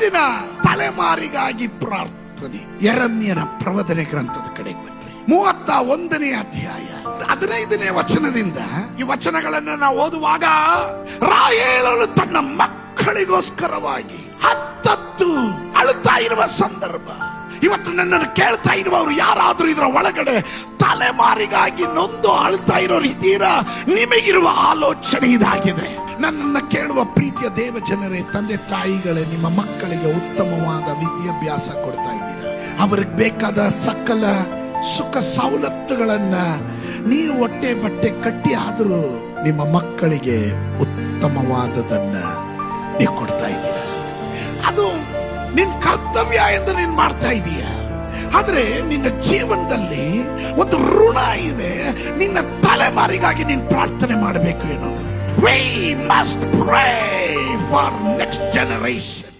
ಮುಂದಿನ ತಲೆಮಾರಿಗಾಗಿ ಪ್ರಾರ್ಥನೆ. ಯೆರೆಮೀಯನ ಪ್ರವಚನ ಗ್ರಂಥದ ಕಡೆಗೆ ಬನ್ರಿ. 31ನೇ ಅಧ್ಯಾಯ 15ನೇ ವಚನದಿಂದ ಈ ವಚನಗಳನ್ನು ನಾವು ಓದುವಾಗ, ರಾಹೇಲಳು ತನ್ನ ಮಕ್ಕಳಿಗೋಸ್ಕರವಾಗಿ ಹತ್ತತ್ತು ಅಳುತ್ತಾ ಇರುವ ಸಂದರ್ಭ. ಇವತ್ತು ನನ್ನನ್ನು ಕೇಳ್ತಾ ಇರುವವರು ಯಾರಾದ್ರೂ ಇದರ ಒಳಗಡೆ ತಲೆಮಾರಿಗಾಗಿ ನೊಂದು ಅಳುತ್ತಾ ಇರೋರು ಇದ್ದೀರಾ? ನಿಮಗಿರುವ ಆಲೋಚನೆ ಇದಾಗಿದೆ. ನನ್ನನ್ನು ಕೇಳುವ ಪ್ರೀತಿಯ ದೇವ ಜನರೇ, ತಂದೆ ತಾಯಿಗಳೇ, ನಿಮ್ಮ ಮಕ್ಕಳಿಗೆ ಉತ್ತಮವಾದ ವಿದ್ಯಾಭ್ಯಾಸ ಕೊಡ್ತಾ ಇದ್ದೀರಾ. ಅವ್ರಿಗೆ ಬೇಕಾದ ಸಕಲ ಸುಖ ಸವಲತ್ತುಗಳನ್ನ ನೀವು ಹೊಟ್ಟೆ ಬಟ್ಟೆ ಕಟ್ಟಿ ಆದರೂ ನಿಮ್ಮ ಮಕ್ಕಳಿಗೆ ಉತ್ತಮವಾದದನ್ನ ನೀವು ಕೊಡ್ತಾ ಇದ್ದೀರಾ. ಅದು ನಿನ್ ಕರ್ತವ್ಯ ಎಂದು ನೀನ್ ಮಾಡ್ತಾ ಇದೀಯ. ಆದ್ರೆ ನಿನ್ನ ಜೀವನದಲ್ಲಿ ಒಂದು ಋಣ ಇದೆ. ನಿನ್ನ ತಲೆಮಾರಿಗಾಗಿ ನೀನ್ ಪ್ರಾರ್ಥನೆ ಮಾಡಬೇಕು ಎನ್ನುವುದು. We must pray for next generation.